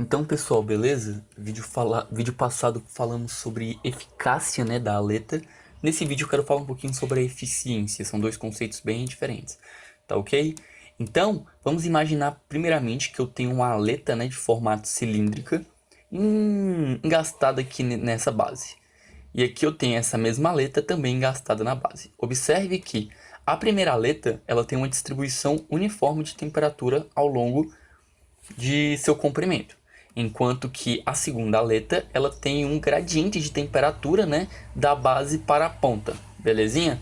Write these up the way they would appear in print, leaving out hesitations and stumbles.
Então, pessoal, beleza? Vídeo passado falamos sobre eficácia, né, da aleta. Nesse vídeo eu quero falar um pouquinho sobre a eficiência. São dois conceitos bem diferentes, tá ok? Então, vamos imaginar primeiramente que eu tenho uma aleta, né, de formato cilíndrica engastada aqui nessa base. E aqui eu tenho essa mesma aleta também engastada na base. Observe que a primeira aleta ela tem uma distribuição uniforme de temperatura ao longo de seu comprimento, enquanto que a segunda aleta ela tem um gradiente de temperatura, né, da base para a ponta, belezinha?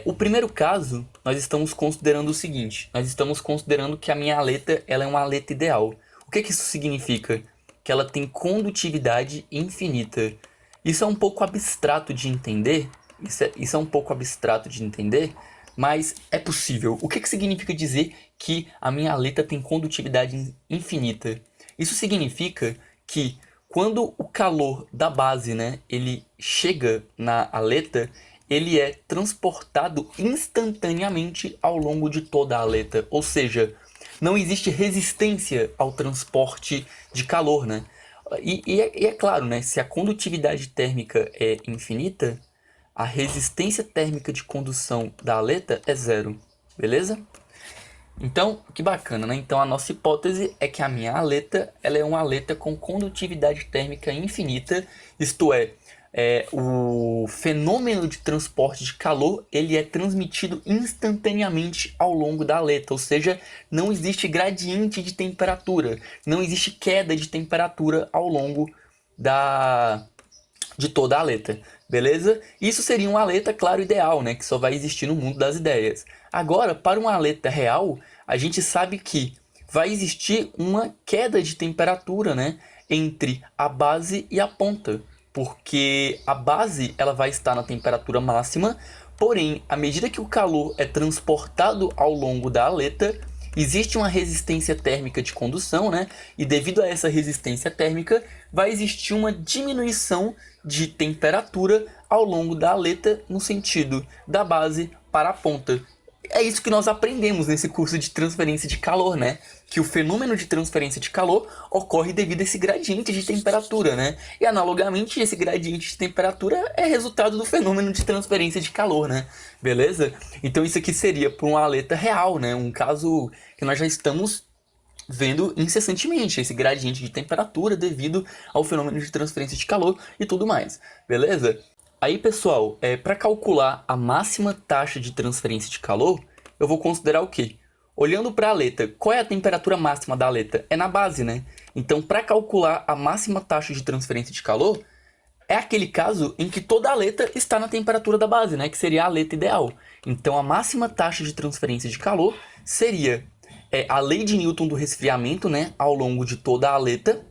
O primeiro caso, nós estamos considerando o seguinte, nós estamos considerando que a minha aleta ela é uma aleta ideal. O que isso significa? Que ela tem condutividade infinita. Isso é um pouco abstrato de entender, isso é um pouco abstrato de entender, mas é possível. O que significa dizer que a minha aleta tem condutividade infinita? Isso significa que quando o calor da base, né, ele chega na aleta, ele é transportado instantaneamente ao longo de toda a aleta. Ou seja, não existe resistência ao transporte de calor, né? E é claro, né, se a condutividade térmica é infinita, a resistência térmica de condução da aleta é zero, beleza? Então, que bacana, né? Então a nossa hipótese é que a minha aleta ela é uma aleta com condutividade térmica infinita, isto é, o fenômeno de transporte de calor ele é transmitido instantaneamente ao longo da aleta, ou seja, não existe gradiente de temperatura, não existe queda de temperatura ao longo de toda a aleta, beleza? Isso seria uma aleta, claro, ideal, né? Que só vai existir no mundo das ideias. Agora, para uma aleta real, a gente sabe que vai existir uma queda de temperatura, né? Entre a base e a ponta, porque a base ela vai estar na temperatura máxima, porém, à medida que o calor é transportado ao longo da aleta, existe uma resistência térmica de condução, né? E devido a essa resistência térmica, vai existir uma diminuição de temperatura ao longo da aleta no sentido da base para a ponta. É isso que nós aprendemos nesse curso de transferência de calor, né? Que o fenômeno de transferência de calor ocorre devido a esse gradiente de temperatura, né? E analogamente, esse gradiente de temperatura é resultado do fenômeno de transferência de calor, né? Beleza? Então isso aqui seria para uma aleta real, né? Um caso que nós já estamos vendo incessantemente, esse gradiente de temperatura devido ao fenômeno de transferência de calor e tudo mais, beleza? Aí, pessoal, para calcular a máxima taxa de transferência de calor, eu vou considerar o quê? Olhando para a aleta, qual é a temperatura máxima da aleta? É na base, né? Então, para calcular a máxima taxa de transferência de calor, é aquele caso em que toda a aleta está na temperatura da base, né? Que seria a aleta ideal. Então, a máxima taxa de transferência de calor seria a lei de Newton do resfriamento, né? Ao longo de toda a aleta,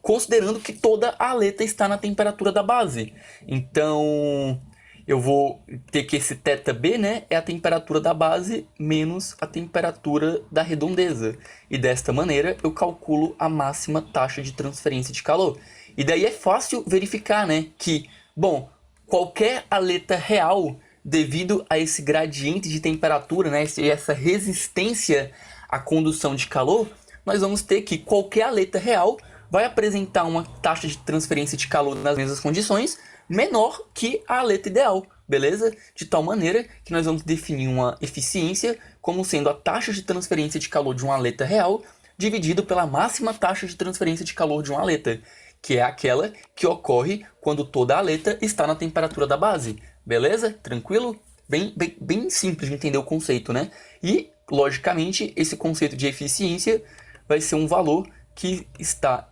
considerando que toda a aleta está na temperatura da base. Então, eu vou ter que esse θB, né, é a temperatura da base menos a temperatura da redondeza. E desta maneira, eu calculo a máxima taxa de transferência de calor. E daí é fácil verificar, né, que, bom, qualquer aleta real, devido a esse gradiente de temperatura, né, essa resistência à condução de calor, nós vamos ter que qualquer aleta real vai apresentar uma taxa de transferência de calor nas mesmas condições menor que a aleta ideal, beleza? De tal maneira que nós vamos definir uma eficiência como sendo a taxa de transferência de calor de uma aleta real dividido pela máxima taxa de transferência de calor de uma aleta, que é aquela que ocorre quando toda a aleta está na temperatura da base, beleza? Tranquilo? Bem simples de entender o conceito, né? E, logicamente, esse conceito de eficiência vai ser um valor que está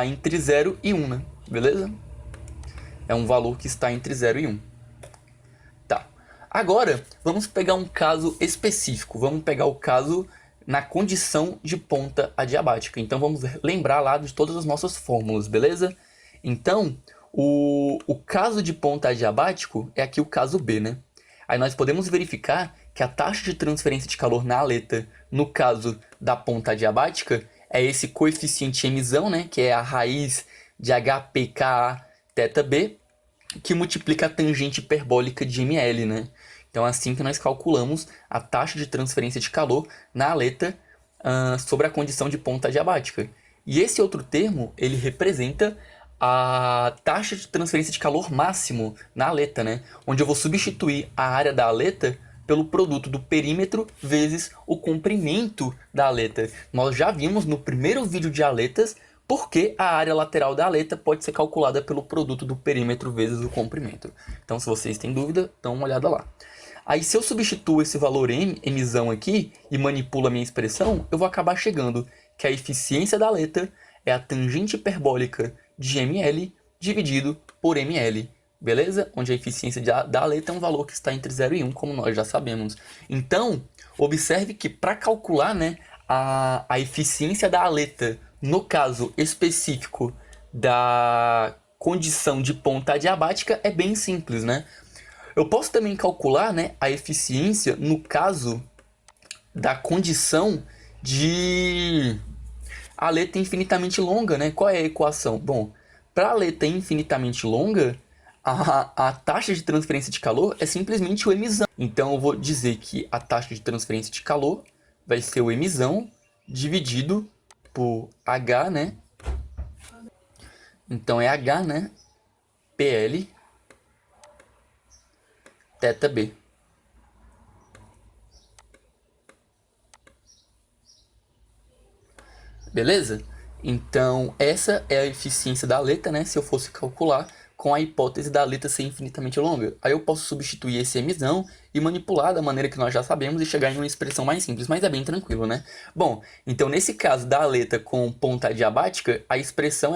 entre 0 e 1, né? Beleza? É um valor que está entre 0 e 1. Tá. Agora, vamos pegar um caso específico. Vamos pegar o caso na condição de ponta adiabática. Então, vamos lembrar lá de todas as nossas fórmulas, beleza? Então, o caso de ponta adiabático é aqui o caso B, né? Aí nós podemos verificar que a taxa de transferência de calor na aleta, no caso da ponta adiabática, é esse coeficiente emissão, né, que é a raiz de HPKA θB, que multiplica a tangente hiperbólica de ml, né? Então é assim que nós calculamos a taxa de transferência de calor na aleta sobre a condição de ponta adiabática. E esse outro termo, ele representa a taxa de transferência de calor máximo na aleta, né? Onde eu vou substituir a área da aleta pelo produto do perímetro vezes o comprimento da aleta. Nós já vimos no primeiro vídeo de aletas porque a área lateral da aleta pode ser calculada pelo produto do perímetro vezes o comprimento. Então, se vocês têm dúvida, dão uma olhada lá. Aí, se eu substituo esse valor mzão aqui e manipulo a minha expressão, eu vou acabar chegando que a eficiência da aleta é a tangente hiperbólica de ml dividido por ml. Beleza? Onde a eficiência da aleta é um valor que está entre 0 e 1, como nós já sabemos. Então, observe que para calcular, né, a eficiência da aleta, no caso específico da condição de ponta adiabática, é bem simples, né? Eu posso também calcular, né, a eficiência no caso da condição de aleta infinitamente longa, né? Qual é a equação? Bom, para a aleta infinitamente longa, a taxa de transferência de calor é simplesmente o mzão. Então eu vou dizer que a taxa de transferência de calor vai ser o mzão dividido por H, né? Então é H, né? PL θ B. Beleza? Então, essa é a eficiência da aleta, né? Se eu fosse calcular com a hipótese da aleta ser infinitamente longa. Aí eu posso substituir esse mzão e manipular da maneira que nós já sabemos e chegar em uma expressão mais simples, mas é bem tranquilo, né? Bom, então nesse caso da aleta com ponta adiabática, a expressão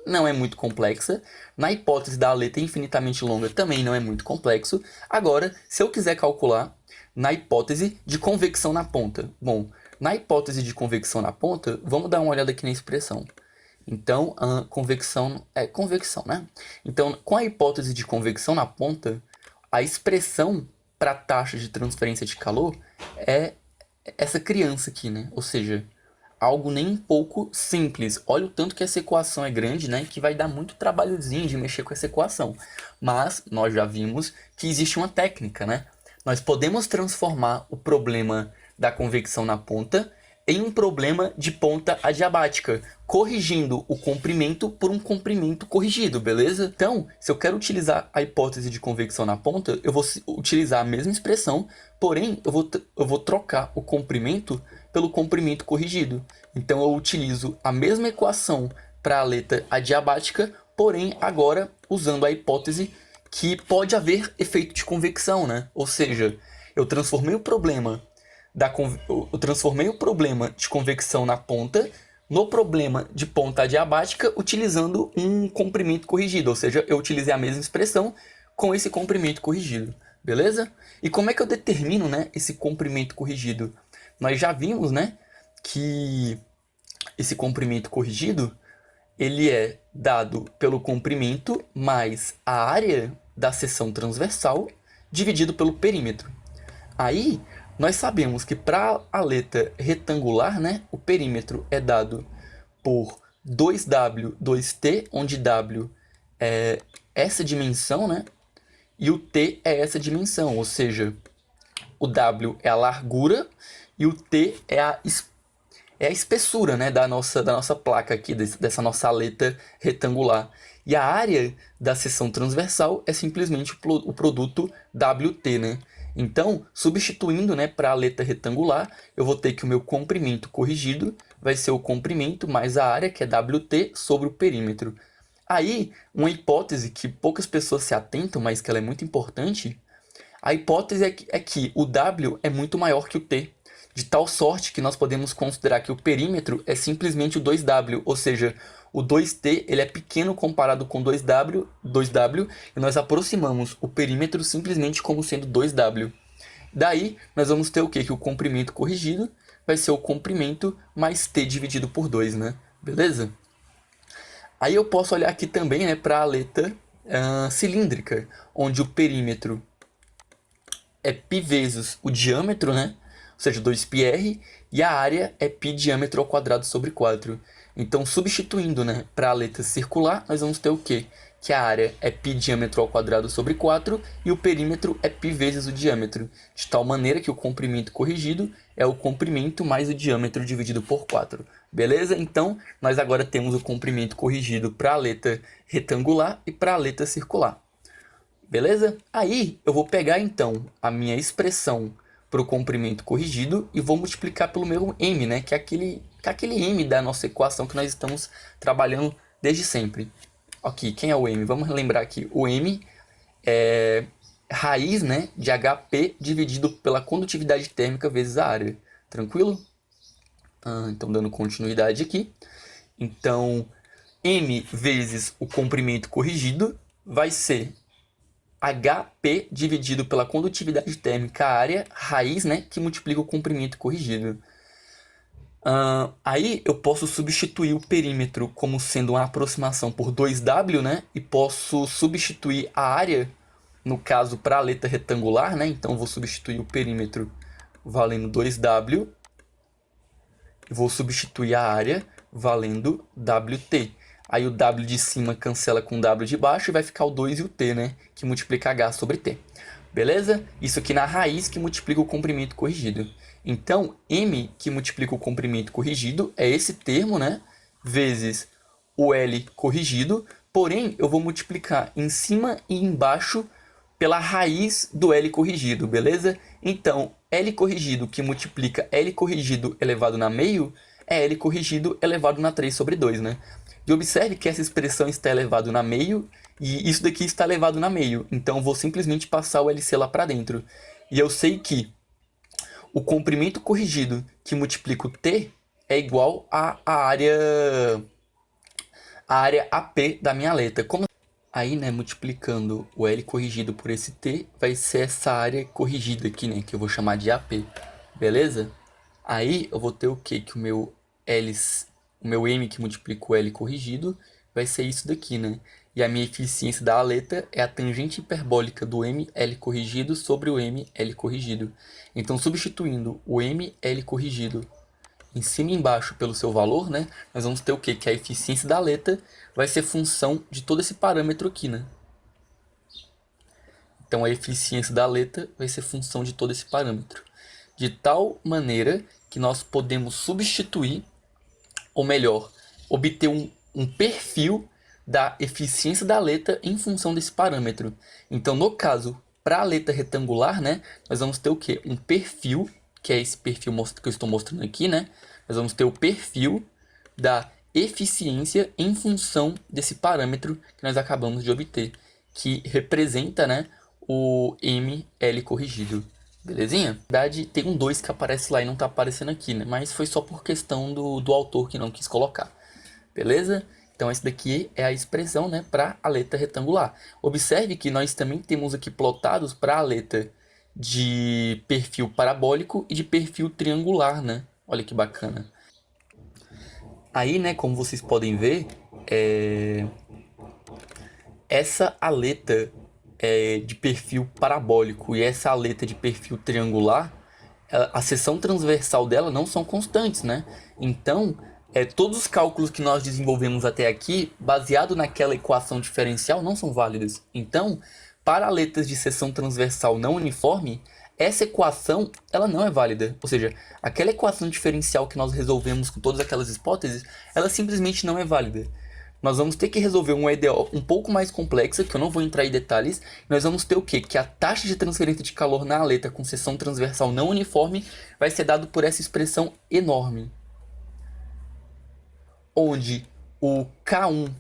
não é muito complexa. Na hipótese da aleta infinitamente longa também não é muito complexo. Agora, se eu quiser calcular na hipótese de convecção na ponta. Bom, na hipótese de convecção na ponta, vamos dar uma olhada aqui na expressão. Então, a convecção é convecção, né? Então, com a hipótese de convecção na ponta, a expressão para a taxa de transferência de calor é essa criança aqui, né? Ou seja, algo nem um pouco simples. Olha o tanto que essa equação é grande, né? Que vai dar muito trabalhozinho de mexer com essa equação. Mas nós já vimos que existe uma técnica, né? Nós podemos transformar o problema da convecção na ponta em um problema de ponta adiabática, corrigindo o comprimento por um comprimento corrigido, beleza? Então, se eu quero utilizar a hipótese de convecção na ponta, eu vou utilizar a mesma expressão, porém, eu vou trocar o comprimento pelo comprimento corrigido. Então, eu utilizo a mesma equação para a aleta adiabática, porém, agora usando a hipótese que pode haver efeito de convecção, né? Ou seja, eu transformei o problema de convecção na ponta no problema de ponta adiabática utilizando um comprimento corrigido, ou seja, eu utilizei a mesma expressão com esse comprimento corrigido, beleza? E como é que eu determino, né, esse comprimento corrigido? Nós já vimos, né, que esse comprimento corrigido ele é dado pelo comprimento mais a área da seção transversal dividido pelo perímetro. Aí, nós sabemos que para a aleta retangular, né, o perímetro é dado por 2W, 2T, onde W é essa dimensão, né, e o T é essa dimensão, ou seja, o W é a largura e o T é a espessura, né, da nossa placa aqui, dessa nossa aleta retangular. E a área da seção transversal é simplesmente o produto WT, né? Então, substituindo, né, para a aleta retangular, eu vou ter que o meu comprimento corrigido vai ser o comprimento mais a área, que é WT, sobre o perímetro. Aí, uma hipótese que poucas pessoas se atentam, mas que ela é muito importante, a hipótese é que o W é muito maior que o T, de tal sorte que nós podemos considerar que o perímetro é simplesmente o 2W, ou seja, o 2T ele é pequeno comparado com 2W, e nós aproximamos o perímetro simplesmente como sendo 2W. Daí, nós vamos ter o quê? Que o comprimento corrigido vai ser o comprimento mais T dividido por 2, né? Beleza? Aí eu posso olhar aqui também, né, para a aleta cilíndrica, onde o perímetro é π vezes o diâmetro, né? Ou seja, 2πr, e a área é π diâmetro ao quadrado sobre 4. Então, substituindo, né, para a aleta circular, nós vamos ter o quê? que a área é π diâmetro ao quadrado sobre 4 e o perímetro é π vezes o diâmetro, de tal maneira que o comprimento corrigido é o comprimento mais o diâmetro dividido por 4. Beleza? Então, nós agora temos o comprimento corrigido para a aleta retangular e para a aleta circular. Beleza? Aí, eu vou pegar, então, a minha expressão para o comprimento corrigido e vou multiplicar pelo meu m, né? Que é aquele m da nossa equação que nós estamos trabalhando desde sempre. Ok, quem é o m? Vamos lembrar aqui. O m é raiz, né, de HP dividido pela condutividade térmica vezes a área. Tranquilo? Então, dando continuidade aqui. Então, m vezes o comprimento corrigido vai ser HP dividido pela condutividade térmica, a área, raiz, né, que multiplica o comprimento corrigido. Aí eu posso substituir o perímetro como sendo uma aproximação por 2W, né, e posso substituir a área, no caso, para a aleta retangular, né, então eu vou substituir o perímetro valendo 2W, e vou substituir a área valendo WT. Aí o W de cima cancela com o W de baixo e vai ficar o 2 e o T, né? Que multiplica H sobre T. Beleza? Isso aqui na raiz que multiplica o comprimento corrigido. Então, M que multiplica o comprimento corrigido é esse termo, né? Vezes o L corrigido. Porém, eu vou multiplicar em cima e embaixo pela raiz do L corrigido, beleza? Então, L corrigido que multiplica L corrigido elevado na meio é L corrigido elevado na 3 sobre 2, né? E observe que essa expressão está elevado na meio e isso daqui está elevado na meio. Então, eu vou simplesmente passar o LC lá para dentro. E eu sei que o comprimento corrigido que multiplica o T é igual à área AP da minha aleta. Aí, né, multiplicando o L corrigido por esse T, vai ser essa área corrigida aqui, né, que eu vou chamar de AP. Beleza? Aí, eu vou ter o quê? Que o meu M que multiplica o L corrigido vai ser isso daqui, né? E a minha eficiência da aleta é a tangente hiperbólica do ML corrigido sobre o ML corrigido. Então, substituindo o ML corrigido em cima e embaixo pelo seu valor, né? Nós vamos ter o quê? Que a eficiência da aleta vai ser função de todo esse parâmetro aqui, né? Então, a eficiência da aleta vai ser função de todo esse parâmetro. De tal maneira que nós podemos substituir, ou melhor, obter um perfil da eficiência da aleta em função desse parâmetro. Então, no caso, para a aleta retangular, né, nós vamos ter o quê? Um perfil, que é esse perfil que eu estou mostrando aqui, né? Nós vamos ter o perfil da eficiência em função desse parâmetro que nós acabamos de obter, que representa, né, o ML corrigido. Belezinha? Na verdade, tem um 2 que aparece lá e não está aparecendo aqui, né? Mas foi só por questão do autor que não quis colocar. Beleza? Então, essa daqui é a expressão, né, para a aleta retangular. Observe que nós também temos aqui plotados para a aleta de perfil parabólico e de perfil triangular, né? Olha que bacana. Aí, né, como vocês podem ver, essa aleta de perfil parabólico e essa aleta de perfil triangular, a seção transversal dela não são constantes, né? Então, todos os cálculos que nós desenvolvemos até aqui, baseado naquela equação diferencial, não são válidos. Então, para aletas de seção transversal não uniforme, essa equação ela não é válida. Ou seja, aquela equação diferencial que nós resolvemos com todas aquelas hipóteses, ela simplesmente não é válida. Nós vamos ter que resolver uma EDO um pouco mais complexa, que eu não vou entrar em detalhes. Nós vamos ter o quê? Que a taxa de transferência de calor na aleta com seção transversal não uniforme vai ser dado por essa expressão enorme, onde o K1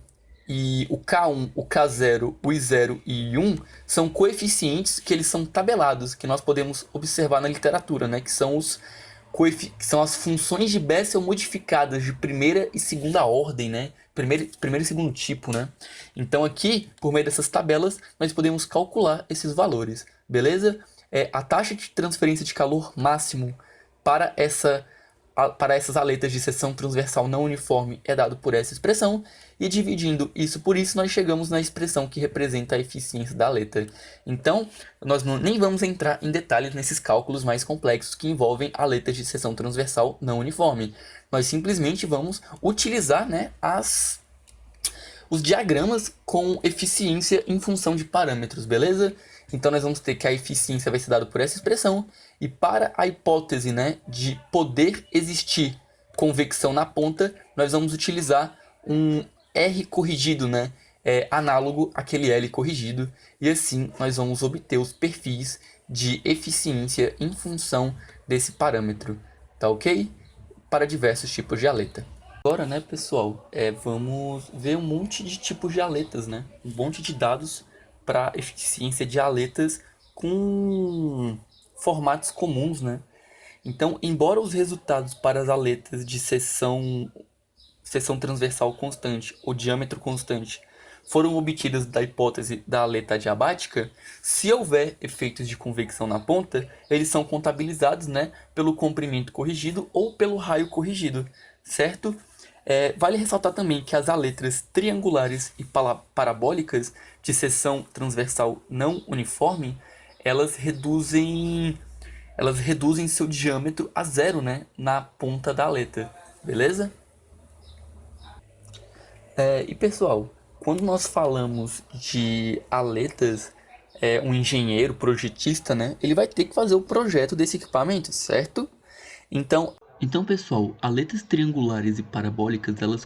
e o K1, o K0, o I0 e I1 são coeficientes que eles são tabelados, que nós podemos observar na literatura, né? Que são as funções de Bessel modificadas de primeira e segunda ordem, né? Primeiro e segundo tipo, né? Então aqui, por meio dessas tabelas, nós podemos calcular esses valores, beleza? A taxa de transferência de calor máximo para essas aletas de seção transversal não uniforme é dado por essa expressão, e dividindo isso por isso, nós chegamos na expressão que representa a eficiência da aleta. Então, nós nem vamos entrar em detalhes nesses cálculos mais complexos que envolvem aletas de seção transversal não uniforme. Nós simplesmente vamos utilizar, né, os diagramas com eficiência em função de parâmetros, beleza? Então nós vamos ter que a eficiência vai ser dada por essa expressão, e para a hipótese, né, de poder existir convecção na ponta, nós vamos utilizar um R corrigido, né, análogo àquele L corrigido, e assim nós vamos obter os perfis de eficiência em função desse parâmetro, tá ok? Para diversos tipos de aleta. Agora, né, pessoal, vamos ver um monte de tipos de aletas, né? Um monte de dados para eficiência de aletas com formatos comuns, né? Então, embora os resultados para as aletas de seção transversal constante ou diâmetro constante foram obtidas da hipótese da aleta adiabática, se houver efeitos de convecção na ponta, eles são contabilizados, né, pelo comprimento corrigido ou pelo raio corrigido, certo? Vale ressaltar também que as aletas triangulares e parabólicas de seção transversal não uniforme, elas reduzem seu diâmetro a zero, né, na ponta da aleta, beleza? E pessoal, quando nós falamos de aletas, um engenheiro, projetista, né, ele vai ter que fazer o projeto desse equipamento, certo? Então pessoal, aletas triangulares e parabólicas, elas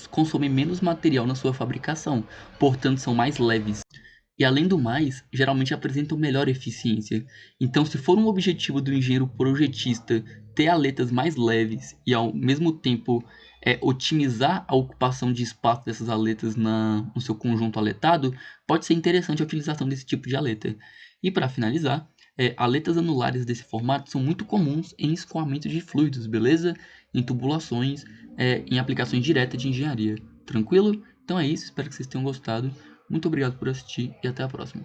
consomem menos material na sua fabricação, portanto são mais leves. E além do mais, geralmente apresentam melhor eficiência. Então, se for um objetivo do engenheiro projetista ter aletas mais leves e ao mesmo tempo otimizar a ocupação de espaço dessas aletas no seu conjunto aletado, pode ser interessante a utilização desse tipo de aleta. E para finalizar, aletas anulares desse formato são muito comuns em escoamento de fluidos, beleza? Em tubulações, em aplicações diretas de engenharia. Tranquilo? Então é isso, espero que vocês tenham gostado. Muito obrigado por assistir e até a próxima.